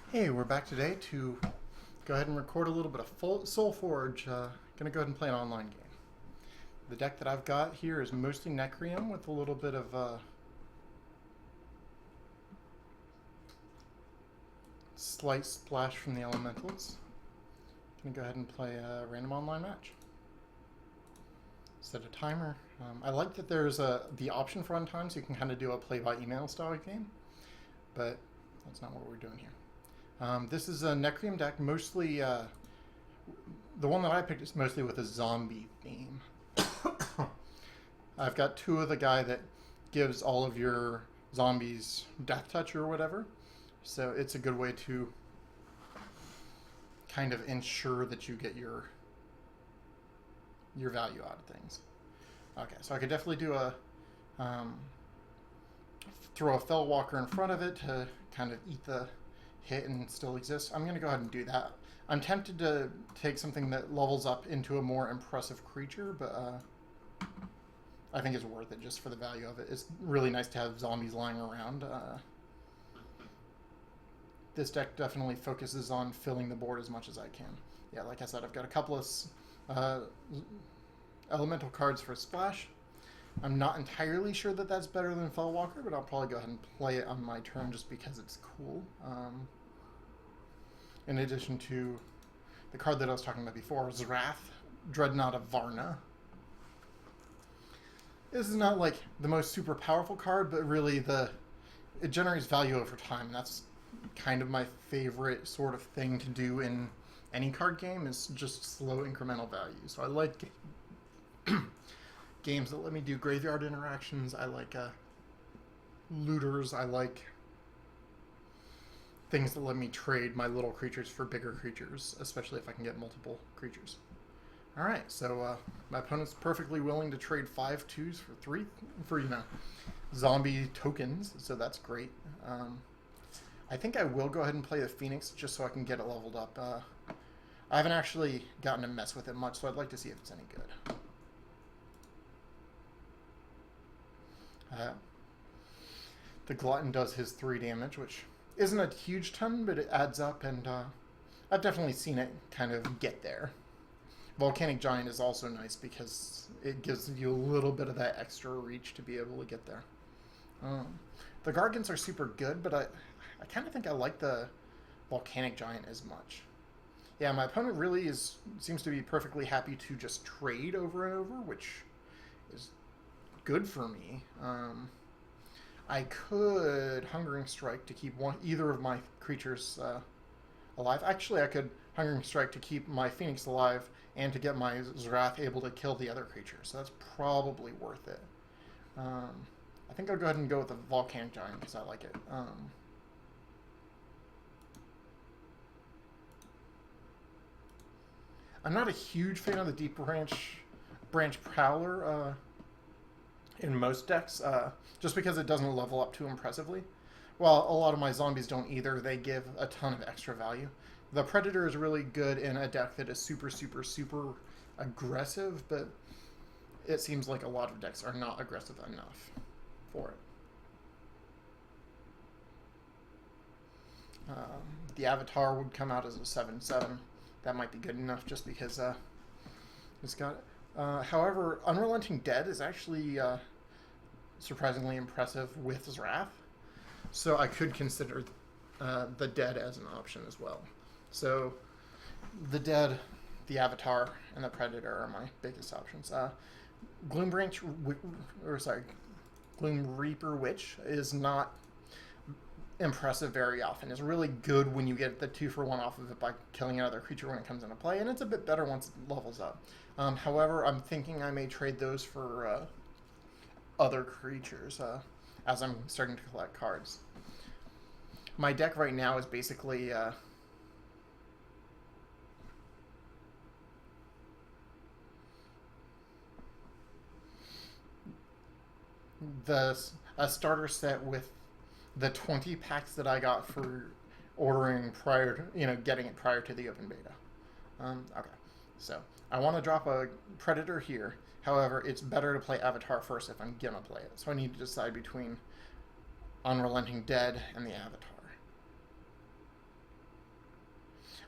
Hey, we're back today to go ahead and record a little bit of Solforge. Gonna go ahead and play an online game. The deck that I've got here is mostly Nekrium with a little bit of slight splash from the elementals. Gonna go ahead and play a random online match. Set a timer. I like that there's the option for runtime, so you can kind of do a play-by-email style game, but that's not what we're doing here. This is a Nekrium deck, mostly, the one that I picked is mostly with a zombie theme. I've got two of the guy that gives all of your zombies death touch or whatever, so it's a good way to kind of ensure that you get your value out of things. Okay, so I could definitely do a, throw a Fell Walker in front of it to kind of eat the hit and still exist. I'm going to go ahead and do that. I'm tempted to take something that levels up into a more impressive creature, but I think it's worth it just for the value of it. It's really nice to have zombies lying around. This deck definitely focuses on filling the board as much as I can. Yeah, like I said, I've got a couple of elemental cards for splash. I'm not entirely sure that that's better than Fell Walker, but I'll probably go ahead and play it on my turn just because it's cool. In addition to the card that I was talking about before, Wrath, Dreadnought of Varna. This is not like the most super powerful card, but really it generates value over time. That's kind of my favorite sort of thing to do in any card game, is just slow incremental value. So I like games that let me do graveyard interactions. I like looters. I like things that let me trade my little creatures for bigger creatures, especially if I can get multiple creatures. Alright, so my opponent's perfectly willing to trade 5/2s for zombie tokens, so that's great. I think I will go ahead and play the Phoenix just so I can get it leveled up. I haven't actually gotten to mess with it much, so I'd like to see if it's any good. The Glutton does his 3 damage, which isn't a huge ton, but it adds up, and I've definitely seen it kind of get there. Volcanic Giant is also nice because it gives you a little bit of that extra reach to be able to get there. The Gargants are super good, but I kind of think I like the Volcanic Giant as much. Yeah, my opponent really seems to be perfectly happy to just trade over and over, which is good for me. I could Hungering Strike to keep either of my creatures alive. Actually, I could Hungering Strike to keep my Phoenix alive and to get my Wrath able to kill the other creature. So that's probably worth it. I think I'll go ahead and go with the Volcanic Giant because I like it. I'm not a huge fan of the Deep Branch Prowler in most decks, just because it doesn't level up too impressively. Well, a lot of my zombies don't either. They give a ton of extra value. The Predator is really good in a deck that is super, super, super aggressive, but it seems like a lot of decks are not aggressive enough for it. The Avatar would come out as a 7/7. That might be good enough just because it's got it. However, Unrelenting Dead is actually surprisingly impressive with Wrath, so I could consider the Dead as an option as well. So the Dead, the Avatar, and the Predator are my biggest options. Gloom Reaper Witch is not impressive very often. It's really good when you get the 2-for-1 off of it by killing another creature when it comes into play, and it's a bit better once it levels up. However, I'm thinking I may trade those for other creatures as I'm starting to collect cards. My deck right now is basically a starter set with the 20 packs that I got for ordering prior to, getting it prior to the open beta. Okay, so I want to drop a Predator here. However, it's better to play Avatar first if I'm gonna play it. So I need to decide between Unrelenting Dead and the Avatar.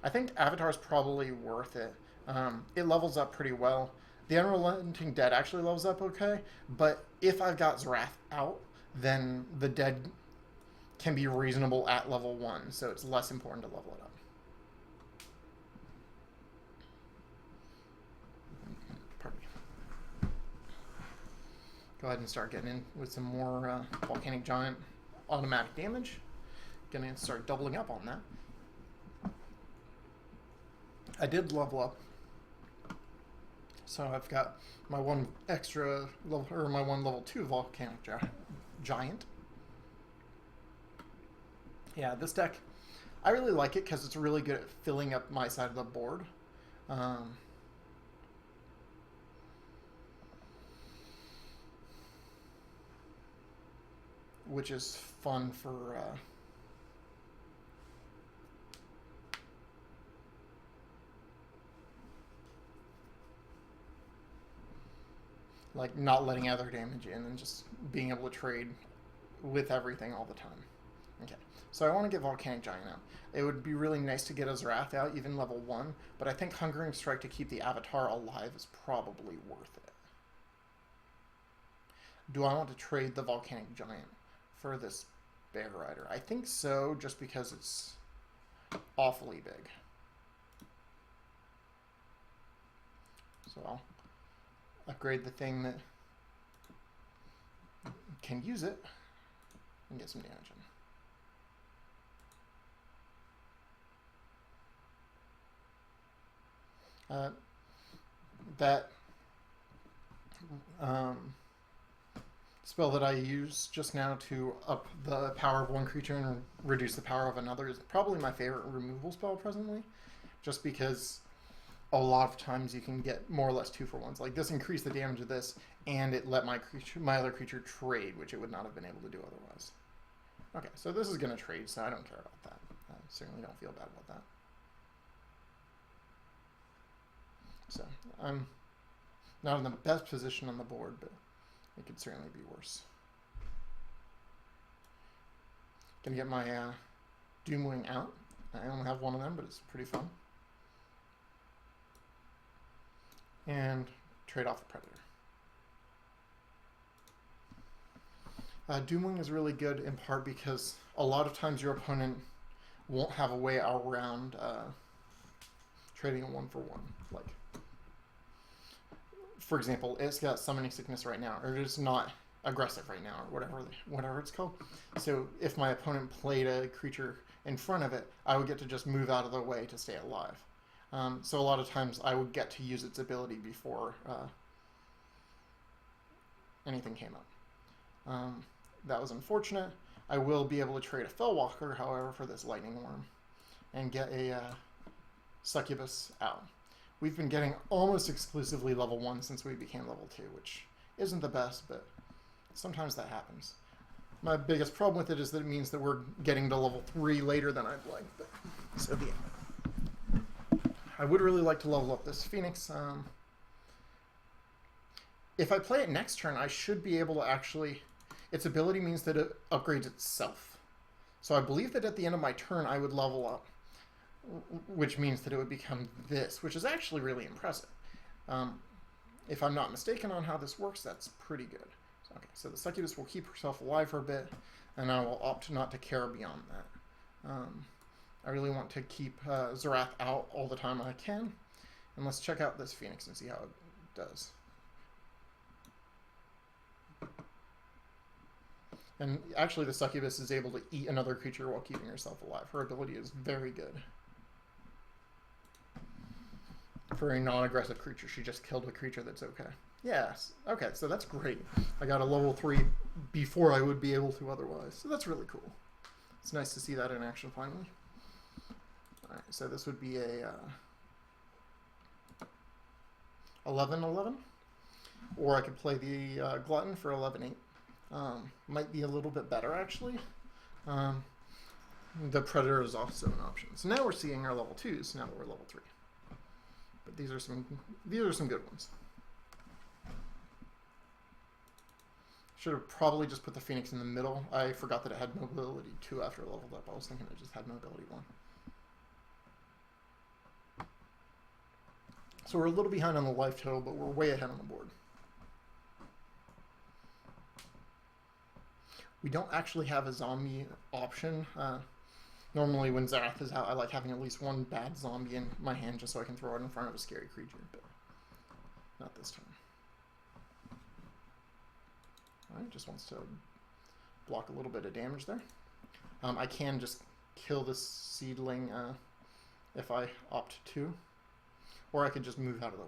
I think Avatar is probably worth it. It levels up pretty well. The Unrelenting Dead actually levels up okay, but if I've got Zrath out, then the Dead can be reasonable at level 1, so it's less important to level it up. Pardon me. Go ahead and start getting in with some more Volcanic Giant automatic damage. Gonna start doubling up on that. I did level up, so I've got my one extra level, or my one level 2 Volcanic Giant. Yeah, this deck, I really like it because it's really good at filling up my side of the board. Which is fun for like not letting other damage in and just being able to trade with everything all the time. Okay, so I want to get Volcanic Giant out. It would be really nice to get a Zrath out, even level 1, but I think Hungering Strike to keep the Avatar alive is probably worth it. Do I want to trade the Volcanic Giant for this Bear Rider? I think so, just because it's awfully big. So I'll upgrade the thing that can use it and get some damage in. That spell that I used just now to up the power of one creature and reduce the power of another is probably my favorite removal spell presently, just because a lot of times you can get more or less 2-for-1s. Like this increased the damage of this, and it let my other creature trade, which it would not have been able to do otherwise. Okay, so this is going to trade, so I don't care about that. I certainly don't feel bad about that. So I'm not in the best position on the board, but it could certainly be worse. Gonna get my Doomwing out. I only have one of them, but it's pretty fun. And trade off the Predator. Doomwing is really good in part because a lot of times your opponent won't have a way around trading a 1-for-1. Like, for example, it's got Summoning Sickness right now, or it's not aggressive right now, or whatever it's called. So if my opponent played a creature in front of it, I would get to just move out of the way to stay alive. So a lot of times I would get to use its ability before anything came up. That was unfortunate. I will be able to trade a Fellwalker, however, for this Lightning Worm, and get a Succubus out. We've been getting almost exclusively level 1 since we became level 2, which isn't the best, but sometimes that happens. My biggest problem with it is that it means that we're getting to level 3 later than I'd like, but so be it. I would really like to level up this Phoenix. If I play it next turn, I should be able to actually... Its ability means that it upgrades itself. So I believe that at the end of my turn, I would level up, which means that it would become this, which is actually really impressive. If I'm not mistaken on how this works, that's pretty good. Okay, so the Succubus will keep herself alive for a bit, and I will opt not to care beyond that. I really want to keep Zrath out all the time I can. And let's check out this Phoenix and see how it does. And actually the Succubus is able to eat another creature while keeping herself alive. Her ability is very good. For a non-aggressive creature, she just killed a creature that's okay. Yes. Okay, so that's great. I got a level 3 before I would be able to otherwise. So that's really cool. It's nice to see that in action finally. Alright, so this would be a 11-11. Or I could play the Glutton for 11-8. Might be a little bit better, actually. The Predator is also an option. So now we're seeing our level 2s, now that we're level 3. But these are some good ones. Should have probably just put the Phoenix in the middle. I forgot that it had mobility 2 after it leveled up. I was thinking it just had mobility 1. So we're a little behind on the life total, but we're way ahead on the board. We don't actually have a zombie option. Normally when Zarath is out, I like having at least one bad zombie in my hand just so I can throw it in front of a scary creature, but not this time. Alright, just wants to block a little bit of damage there. I can just kill this seedling if I opt to, or I could just move out of the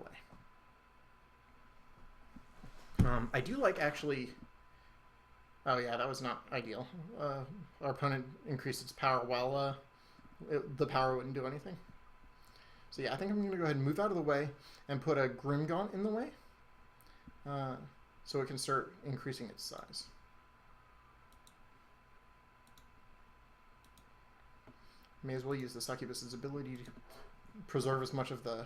way. I do like actually... Oh yeah, that was not ideal. Our opponent increased its power while the power wouldn't do anything. So yeah, I think I'm going to go ahead and move out of the way and put a Grimgaunt in the way so it can start increasing its size. May as well use the Succubus's ability to preserve as much of the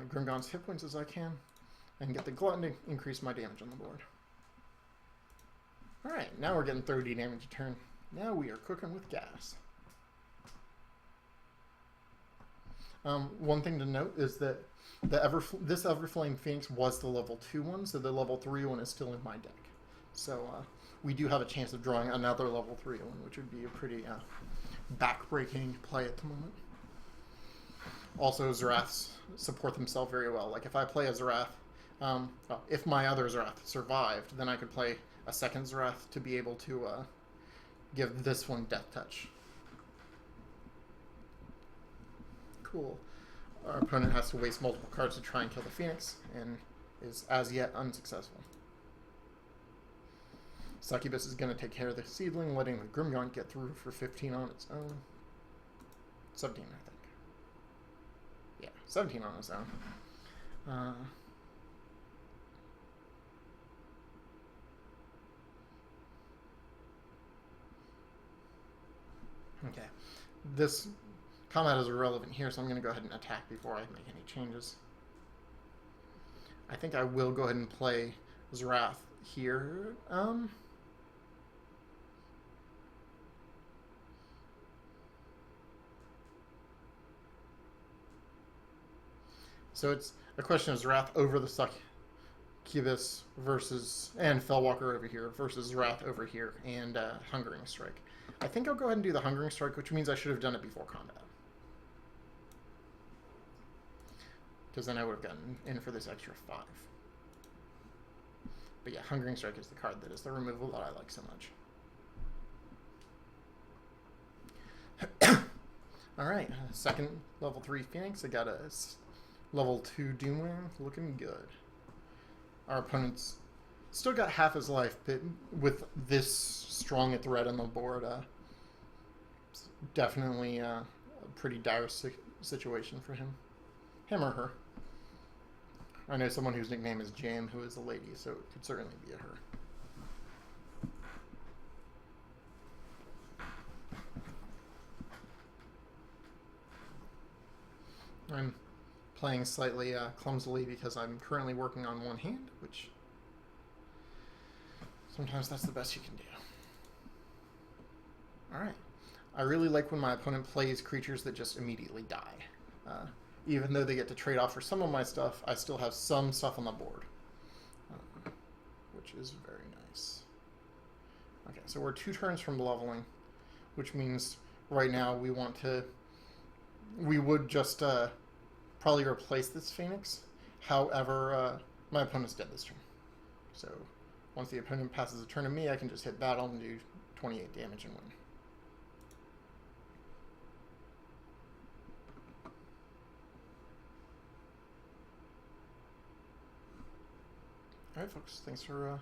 Grimgaunt's hit points as I can and get the Glutton to increase my damage on the board. Alright, now we're getting 30 damage a turn. Now we are cooking with gas. One thing to note is that this Everflame Phoenix was the level 2 one, so the level 3 one is still in my deck. So we do have a chance of drawing another level 3 one, which would be a pretty back-breaking play at the moment. Also, Zaraths support themselves very well. Like if I play a Zarath, well, if my other Zarath survived, then I could play a second Zarath to be able to give this one Death Touch. Cool. Our opponent has to waste multiple cards to try and kill the Phoenix, and is as yet unsuccessful. Succubus is going to take care of the Seedling, letting the Grimgaunt get through for 15 on its own. 17, I think. Yeah, 17 on its own. Okay, this combat is irrelevant here, so I'm going to go ahead and attack before I make any changes. I think I will go ahead and play Zarath here. So it's a question of Zarath over the Succubus versus, and Fellwalker over here, versus Zarath over here, and Hungering Strike. I think I'll go ahead and do the Hungering Strike, which means I should have done it before combat. Because then I would have gotten in for this extra 5. But yeah, Hungering Strike is the card that is the removal that I like so much. Alright, second level 3 Phoenix. I got a level 2 Doomwing, looking good. Our opponent's still got half his life, but with this strong a threat on the board, it's definitely a pretty dire situation for him. Him or her. I know someone whose nickname is Jam, who is a lady, so it could certainly be a her. I'm playing slightly clumsily because I'm currently working on one hand, which sometimes that's the best you can do. Alright. I really like when my opponent plays creatures that just immediately die. Even though they get to trade off for some of my stuff, I still have some stuff on the board. Which is very nice. Okay, so we're 2 turns from leveling, which means right now we would just probably replace this Phoenix. However, my opponent's dead this turn. So once the opponent passes a turn to me, I can just hit battle and do 28 damage and win. Alright folks, thanks for